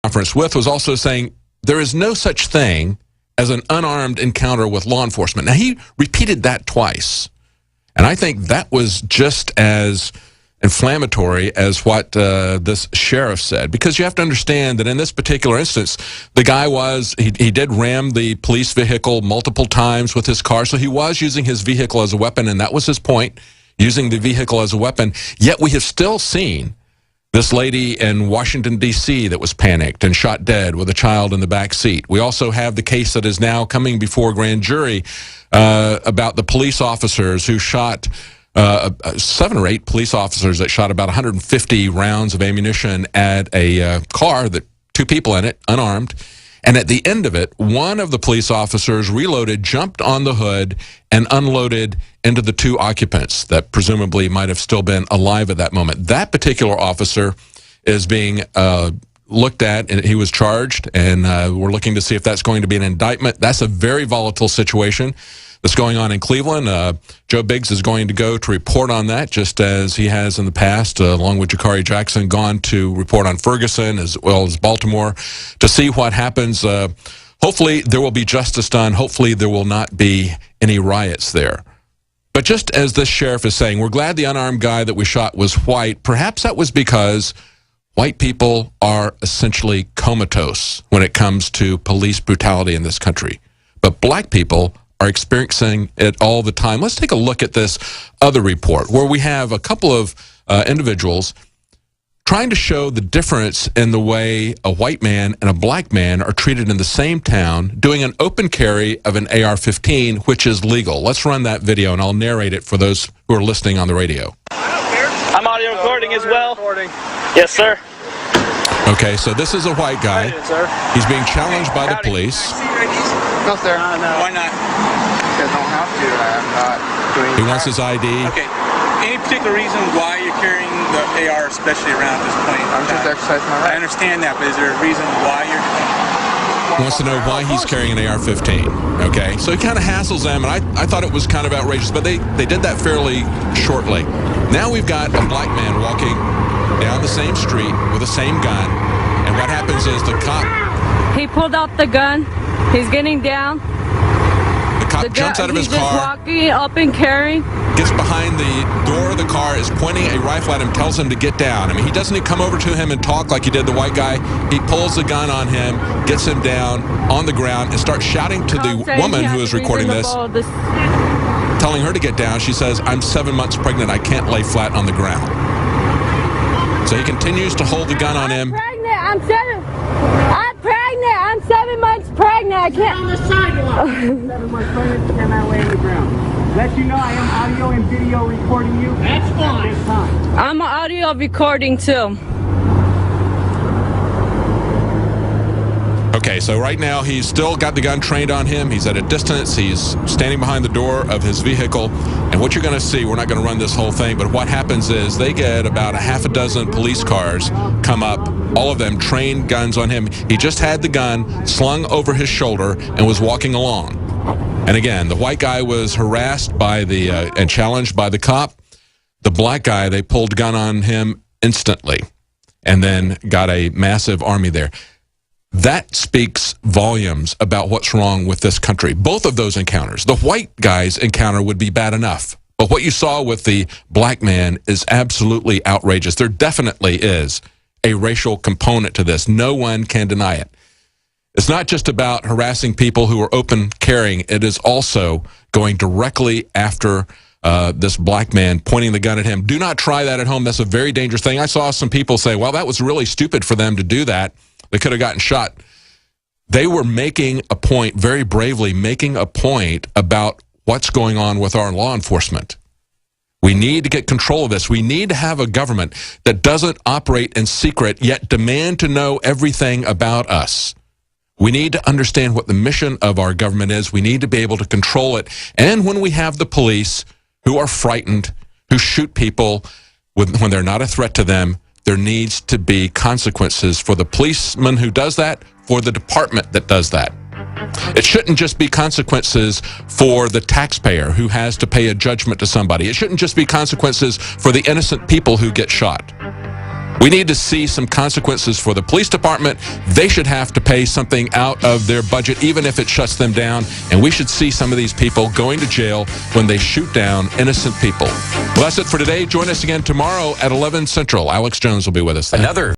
conference with was also saying there is no such thing as an unarmed encounter with law enforcement. Now, he repeated that twice, and I think that was just as inflammatory as what this sheriff said, because you have to understand that in this particular instance, the guy he did ram the police vehicle multiple times with his car, so he was using his vehicle as a weapon, and that was his point, using the vehicle as a weapon. Yet we have still seen this lady in Washington, D.C. that was panicked and shot dead with a child in the back seat. We also have the case that is now coming before a grand jury about the police officers who shot 7 or 8 police officers that shot about 150 rounds of ammunition at a car that 2 people in it, unarmed. And at the end of it, one of the police officers reloaded, jumped on the hood, and unloaded into the 2 occupants that presumably might have still been alive at that moment. That particular officer is being looked at, and he was charged, and we're looking to see if that's going to be an indictment. That's a very volatile situation that's going on in Cleveland. Joe Biggs is going to go to report on that, just as he has in the past, along with Jakari Jackson, gone to report on Ferguson as well as Baltimore to see what happens. Hopefully there will be justice done. Hopefully there will not be any riots there. But just as this sheriff is saying, we're glad the unarmed guy that we shot was white. Perhaps that was because white people are essentially comatose when it comes to police brutality in this country. But black people are experiencing it all the time. Let's take a look at this other report where we have a couple of individuals trying to show the difference in the way a white man and a black man are treated in the same town, doing an open carry of an AR-15, which is legal. Let's run that video, and I'll narrate it for those who are listening on the radio. I'm audio recording as well. Yes, sir. Okay, so this is a white guy. He's being challenged by the police. No, sir. No. Why not? Because I don't have to. I'm not doing He wants his ID. Okay. Any particular reason why you're carrying the AR, especially around this point? I'm just exercising my right. I understand that, but is there a reason why you're... He wants to know why he's carrying an AR-15. Okay, so he kind of hassles them, and I thought it was kind of outrageous, but they did that fairly shortly. Now we've got a black man walking down the same street with the same gun, and what happens is the cop... He pulled out the gun. He's getting down. The cop jumps out of his car. He's just walking up and carrying. Gets behind the door of the car, is pointing a rifle at him, tells him to get down. I mean, he doesn't come over to him and talk like he did the white guy. He pulls the gun on him, gets him down on the ground, and starts shouting to the woman who is recording this, telling her to get down. She says, "I'm 7 months pregnant. I can't lay flat on the ground." So he continues to hold the gun on him. I'm pregnant. I'm 7 months pregnant. I can't. On the sidewalk. 7 months pregnant, cannot lay on the ground. Let you know I am audio and video recording you. That's fine. I'm audio recording too. Okay, so right now he's still got the gun trained on him. He's at a distance. He's standing behind the door of his vehicle. And what you're going to see, we're not going to run this whole thing, but what happens is they get about a half a dozen police cars come up, all of them trained guns on him. He just had the gun slung over his shoulder and was walking along. And again, the white guy was harassed by and challenged by the cop. The black guy, they pulled gun on him instantly and then got a massive army there. That speaks volumes about what's wrong with this country. Both of those encounters. The white guy's encounter would be bad enough, but what you saw with the black man is absolutely outrageous. There definitely is a racial component to this. No one can deny it. It's not just about harassing people who are open carrying. It is also going directly after this black man, pointing the gun at him. Do not try that at home. That's a very dangerous thing. I saw some people say, well, that was really stupid for them to do that. They could have gotten shot. They were making a point, very bravely making a point about what's going on with our law enforcement. We need to get control of this. We need to have a government that doesn't operate in secret, yet demand to know everything about us. We need to understand what the mission of our government is. We need to be able to control it. And when we have the police who are frightened, who shoot people when they're not a threat to them, there needs to be consequences for the policeman who does that, for the department that does that. It shouldn't just be consequences for the taxpayer who has to pay a judgment to somebody. It shouldn't just be consequences for the innocent people who get shot. We need to see some consequences for the police department. They should have to pay something out of their budget, even if it shuts them down. And we should see some of these people going to jail when they shoot down innocent people. Well, that's it for today. Join us again tomorrow at 11 Central. Alex Jones will be with us then. Another